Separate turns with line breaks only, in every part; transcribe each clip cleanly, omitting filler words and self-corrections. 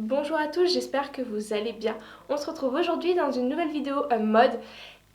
Bonjour à tous, j'espère que vous allez bien. On se retrouve aujourd'hui dans une nouvelle vidéo mode.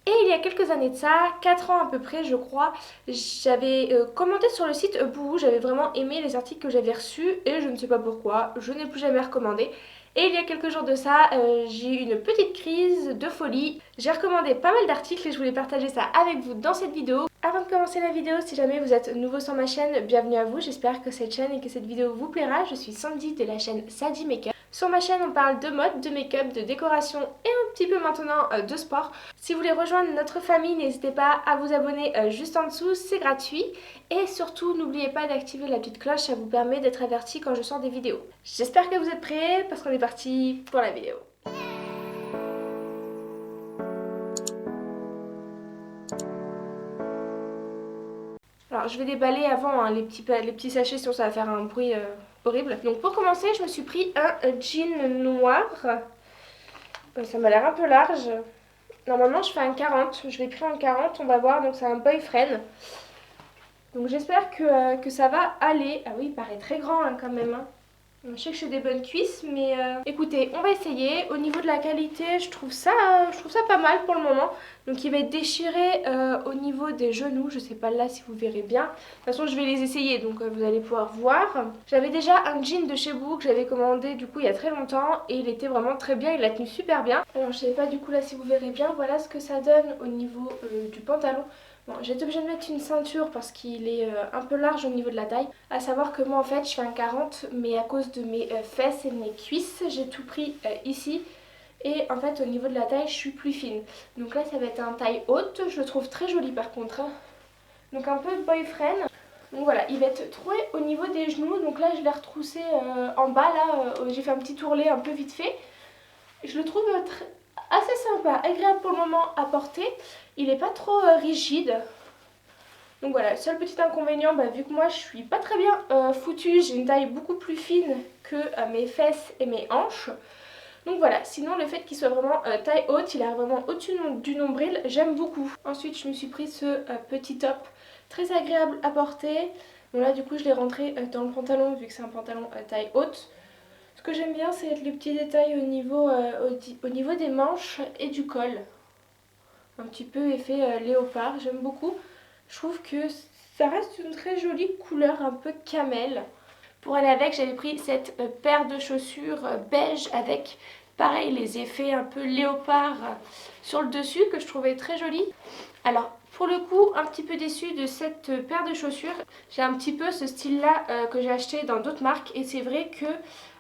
Et il y a quelques années de ça, 4 ans à peu près je crois, j'avais commenté sur le site Boohoo, j'avais vraiment aimé les articles que j'avais reçus et je ne sais pas pourquoi, je n'ai plus jamais recommandé. Et il y a quelques jours de ça, j'ai eu une petite crise de folie. J'ai recommandé pas mal d'articles et je voulais partager ça avec vous dans cette vidéo. Avant de commencer la vidéo, si jamais vous êtes nouveau sur ma chaîne, bienvenue à vous. J'espère que cette chaîne et que cette vidéo vous plaira. Je suis Sandy de la chaîne Sadie Makeup. Sur ma chaîne, on parle de mode, de make-up, de décoration et un petit peu maintenant de sport. Si vous voulez rejoindre notre famille, n'hésitez pas à vous abonner juste en dessous, c'est gratuit. Et surtout, n'oubliez pas d'activer la petite cloche, ça vous permet d'être averti quand je sors des vidéos. J'espère que vous êtes prêts parce qu'on est parti pour la vidéo. Alors je vais déballer avant hein, les petits sachets sinon ça va faire un bruit horrible. Donc pour commencer je me suis pris un jean noir. Ça m'a l'air un peu large. Normalement je fais un 40, je l'ai pris en 40, on va voir, donc c'est un boyfriend. Donc j'espère que ça va aller. Ah oui il paraît très grand hein, quand même. Hein. Je sais que j'ai des bonnes cuisses, mais écoutez, on va essayer. Au niveau de la qualité, je trouve ça pas mal pour le moment. Donc il va être déchiré au niveau des genoux. Je sais pas là si vous verrez bien. De toute façon, je vais les essayer, donc vous allez pouvoir voir. J'avais déjà un jean de chez Boohoo que j'avais commandé du coup il y a très longtemps. Et il était vraiment très bien, il a tenu super bien. Alors je sais pas du coup là si vous verrez bien. Voilà ce que ça donne au niveau du pantalon. Bon, j'ai été obligée de mettre une ceinture parce qu'il est un peu large au niveau de la taille. À savoir que moi en fait je fais un 40 mais à cause de mes fesses et de mes cuisses j'ai tout pris ici. Et en fait au niveau de la taille je suis plus fine. Donc là ça va être un taille haute, je le trouve très joli par contre. Hein. Donc un peu boyfriend. Donc voilà, il va être troué au niveau des genoux. Donc là je l'ai retroussé en bas là, j'ai fait un petit tourlet un peu vite fait. Je le trouve assez sympa, agréable pour le moment à porter. Il n'est pas trop rigide. Donc voilà, le seul petit inconvénient, vu que moi je suis pas très bien foutue, j'ai une taille beaucoup plus fine que mes fesses et mes hanches. Donc voilà, sinon le fait qu'il soit vraiment taille haute, il est vraiment au-dessus du nombril, j'aime beaucoup. Ensuite je me suis pris ce petit top très agréable à porter. Bon là du coup je l'ai rentré dans le pantalon vu que c'est un pantalon taille haute. Ce que j'aime bien c'est les petits détails au niveau des manches et du col. Un petit peu effet léopard, j'aime beaucoup. Je trouve que ça reste une très jolie couleur un peu camel. Pour aller avec, j'avais pris cette paire de chaussures beige avec pareil les effets un peu léopard sur le dessus que je trouvais très jolie. Alors pour le coup, un petit peu déçue de cette paire de chaussures. J'ai un petit peu ce style là que j'ai acheté dans d'autres marques et c'est vrai que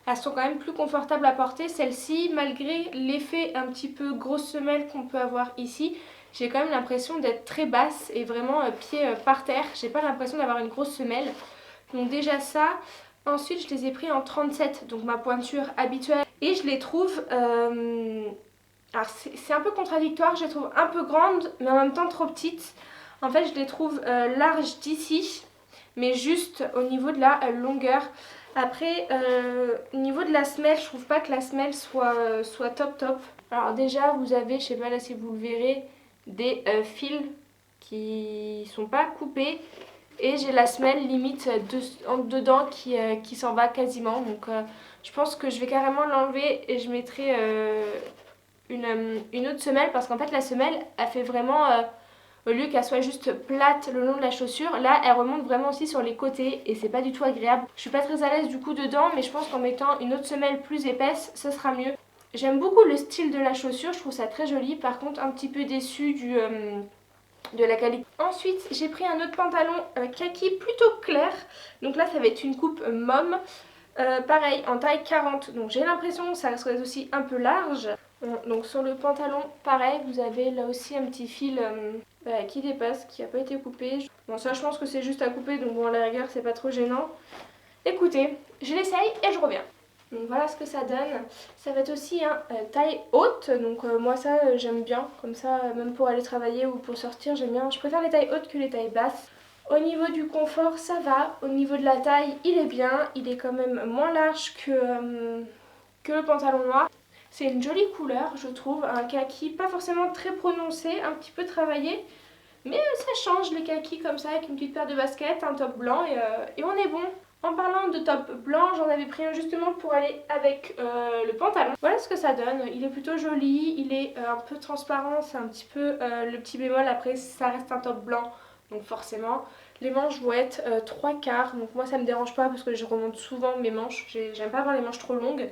elles sont quand même plus confortables à porter. Celle-ci, malgré l'effet un petit peu grosse semelle qu'on peut avoir ici, j'ai quand même l'impression d'être très basse et vraiment pied par terre. J'ai pas l'impression d'avoir une grosse semelle. Donc déjà ça. Ensuite, je les ai pris en 37, donc ma pointure habituelle. Et je les trouve... alors c'est un peu contradictoire, je les trouve un peu grandes, mais en même temps trop petites. En fait, je les trouve larges d'ici, mais juste au niveau de la longueur. Après, au niveau de la semelle, je trouve pas que la semelle soit top top. Alors déjà, vous avez, je sais pas là si vous le verrez, des fils qui sont pas coupés. Et j'ai la semelle limite dedans qui s'en va quasiment. Donc je pense que je vais carrément l'enlever et je mettrai une autre semelle. Parce qu'en fait la semelle, elle fait vraiment... au lieu qu'elle soit juste plate le long de la chaussure, là elle remonte vraiment aussi sur les côtés et c'est pas du tout agréable. Je suis pas très à l'aise du coup dedans, mais je pense qu'en mettant une autre semelle plus épaisse, ce sera mieux. J'aime beaucoup le style de la chaussure, je trouve ça très joli. Par contre un petit peu déçue de la qualité. Ensuite j'ai pris un autre pantalon kaki plutôt clair. Donc là ça va être une coupe mom. Pareil en taille 40. Donc j'ai l'impression que ça serait aussi un peu large. Donc sur le pantalon pareil vous avez là aussi un petit fil qui dépasse, qui n'a pas été coupé. Bon ça je pense que c'est juste à couper donc bon à la rigueur c'est pas trop gênant. Écoutez, je l'essaye et je reviens. Donc voilà ce que ça donne. Ça va être aussi taille haute, donc moi ça j'aime bien, comme ça même pour aller travailler ou pour sortir j'aime bien. Je préfère les tailles hautes que les tailles basses. Au niveau du confort ça va, au niveau de la taille il est bien, il est quand même moins large que le pantalon noir. C'est une jolie couleur je trouve, un kaki pas forcément très prononcé, un petit peu travaillé. Mais ça change les kakis comme ça avec une petite paire de baskets, un top blanc et on est bon. En parlant de top blanc, j'en avais pris un justement pour aller avec le pantalon. Voilà ce que ça donne, il est plutôt joli, il est un peu transparent, c'est un petit peu le petit bémol, après ça reste un top blanc, donc forcément. Les manches vont être 3/4, donc moi ça me dérange pas parce que je remonte souvent mes manches, j'aime pas avoir les manches trop longues.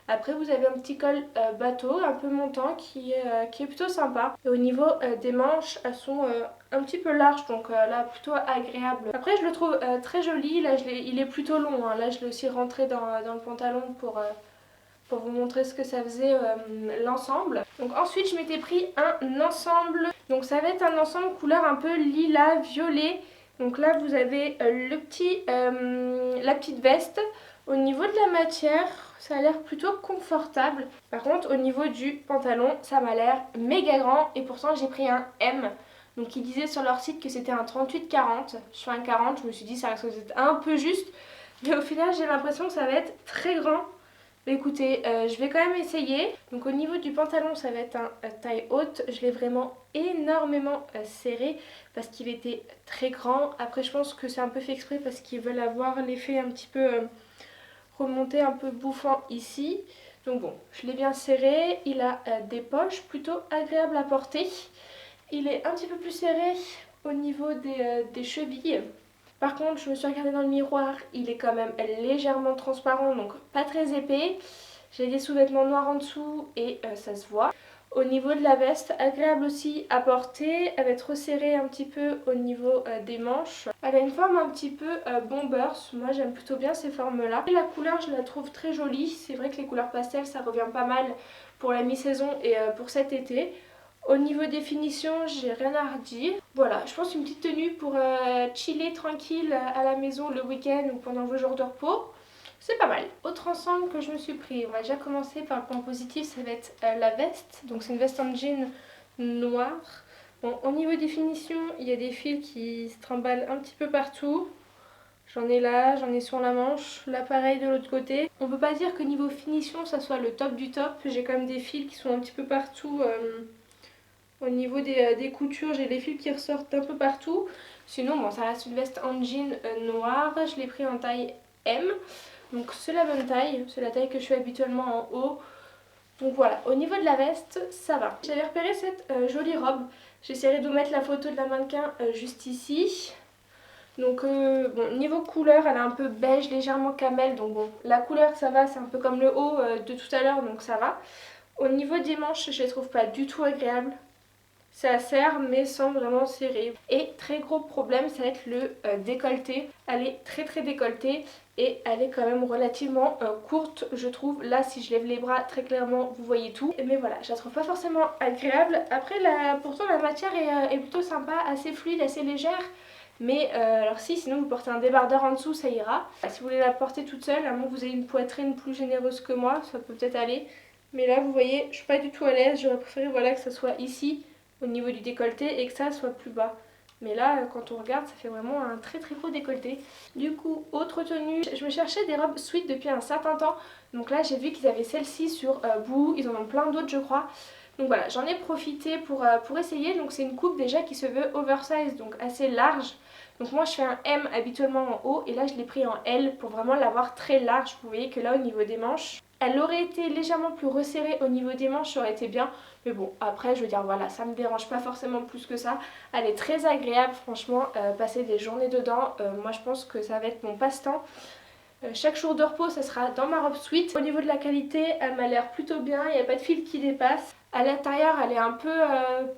Après vous avez un petit col bateau, un peu montant qui est plutôt sympa. Et au niveau des manches, elles sont un petit peu larges, donc là plutôt agréable. Après je le trouve très joli, là il est plutôt long, hein. Là je l'ai aussi rentré dans le pantalon pour vous montrer ce que ça faisait l'ensemble. Donc ensuite je m'étais pris un ensemble, donc ça va être un ensemble couleur un peu lilas, violet. Donc là vous avez la petite veste. Au niveau de la matière, ça a l'air plutôt confortable. Par contre, au niveau du pantalon, ça m'a l'air méga grand. Et pourtant, j'ai pris un M. Donc, ils disaient sur leur site que c'était un 38-40. Je fais un 40, je me suis dit, ça risque d'être un peu juste. Mais au final, j'ai l'impression que ça va être très grand. Mais écoutez, je vais quand même essayer. Donc, au niveau du pantalon, ça va être un taille haute. Je l'ai vraiment énormément serré parce qu'il était très grand. Après, je pense que c'est un peu fait exprès parce qu'ils veulent avoir l'effet un petit peu... remonté un peu bouffant ici. Donc bon, je l'ai bien serré. Il a des poches plutôt agréables à porter. Il est un petit peu plus serré au niveau des chevilles. Par contre, je me suis regardée dans le miroir. Il est quand même légèrement transparent, donc pas très épais. J'ai des sous-vêtements noirs en dessous et ça se voit. Au niveau de la veste, agréable aussi à porter, elle va être resserrée un petit peu au niveau des manches. Elle a une forme un petit peu bombers, moi j'aime plutôt bien ces formes-là. Et la couleur, je la trouve très jolie, c'est vrai que les couleurs pastel ça revient pas mal pour la mi-saison et pour cet été. Au niveau des finitions, j'ai rien à redire. Voilà, je pense une petite tenue pour chiller tranquille à la maison le week-end ou pendant vos jours de repos. C'est pas mal. Autre ensemble que je me suis pris, on va déjà commencer par le point positif, ça va être la veste. Donc c'est une veste en jean noire. Bon, au niveau des finitions, il y a des fils qui se trimballent un petit peu partout. J'en ai là, j'en ai sur la manche, là pareil de l'autre côté. On peut pas dire que niveau finition ça soit le top du top. J'ai quand même des fils qui sont un petit peu partout. Au niveau des coutures, j'ai les fils qui ressortent un peu partout. Sinon, bon, ça reste une veste en jean noire. Je l'ai pris en taille M. Donc c'est la bonne taille, c'est la taille que je fais habituellement en haut. Donc voilà, au niveau de la veste, ça va. J'avais repéré cette jolie robe. J'essaierai de vous mettre la photo de la mannequin juste ici. Donc bon, niveau couleur, elle est un peu beige, légèrement camel. Donc bon, la couleur ça va, c'est un peu comme le haut de tout à l'heure, donc ça va. Au niveau des manches, je les trouve pas du tout agréables. Ça serre mais sans vraiment serrer. Et très gros problème, ça va être le décolleté. Elle est très décolletée et elle est quand même relativement courte je trouve. Là si je lève les bras très clairement vous voyez tout. Mais voilà, je la trouve pas forcément agréable. Après pourtant la matière est plutôt sympa, assez fluide, assez légère. Mais alors sinon vous portez un débardeur en dessous ça ira. Si vous voulez la porter toute seule, à moins que vous ayez une poitrine plus généreuse que moi, ça peut peut-être aller. Mais là vous voyez, je suis pas du tout à l'aise, j'aurais préféré voilà, que ça soit ici au niveau du décolleté et que ça soit plus bas. Mais là, quand on regarde, ça fait vraiment un très gros décolleté. Du coup, autre tenue, je me cherchais des robes sweat depuis un certain temps. Donc là, j'ai vu qu'ils avaient celle-ci sur Boo, ils en ont plein d'autres je crois. Donc voilà, j'en ai profité pour essayer. Donc c'est une coupe déjà qui se veut oversize, donc assez large. Donc moi je fais un M habituellement en haut et là je l'ai pris en L pour vraiment l'avoir très large. Vous voyez que là au niveau des manches, elle aurait été légèrement plus resserrée au niveau des manches, ça aurait été bien. Mais bon, après je veux dire voilà, ça me dérange pas forcément plus que ça. Elle est très agréable franchement, passer des journées dedans, moi je pense que ça va être mon passe-temps. Chaque jour de repos ça sera dans ma robe sweat. Au niveau de la qualité, elle m'a l'air plutôt bien, il n'y a pas de fil qui dépasse. À l'intérieur elle est un peu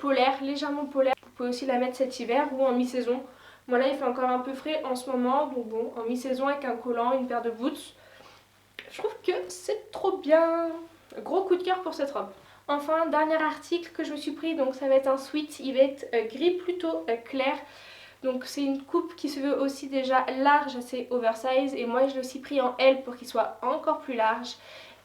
polaire, légèrement polaire. Vous pouvez aussi la mettre cet hiver ou en mi-saison. Moi là il fait encore un peu frais en ce moment, donc bon, en mi-saison avec un collant, une paire de boots. Je trouve que c'est trop bien. Gros coup de cœur pour cette robe. Enfin, dernier article que je me suis pris, donc ça va être un sweat, il va être gris plutôt clair. Donc c'est une coupe qui se veut aussi déjà large, assez oversize. Et moi je l'ai aussi pris en L pour qu'il soit encore plus large.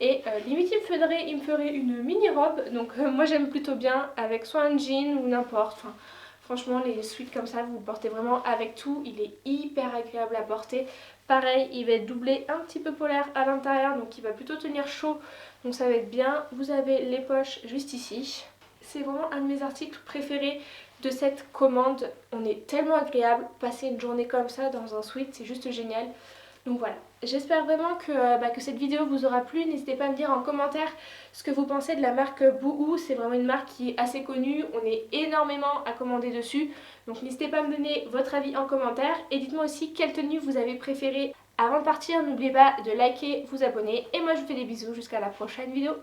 Et limite il me ferait une mini robe. Donc moi j'aime plutôt bien avec soit un jean ou n'importe. Enfin, franchement les sweats comme ça vous le portez vraiment avec tout. Il est hyper agréable à porter. Pareil il va être doublé un petit peu polaire à l'intérieur. Donc il va plutôt tenir chaud. Donc ça va être bien. Vous avez les poches juste ici. C'est vraiment un de mes articles préférés de cette commande. On est tellement agréable. Passer une journée comme ça dans un sweat c'est juste génial. Donc voilà, j'espère vraiment que cette vidéo vous aura plu. N'hésitez pas à me dire en commentaire ce que vous pensez de la marque Boohoo. C'est vraiment une marque qui est assez connue, on est énormément à commander dessus. Donc n'hésitez pas à me donner votre avis en commentaire. Et dites-moi aussi quelle tenue vous avez préférée. Avant de partir, n'oubliez pas de liker, vous abonner. Et moi je vous fais des bisous jusqu'à la prochaine vidéo.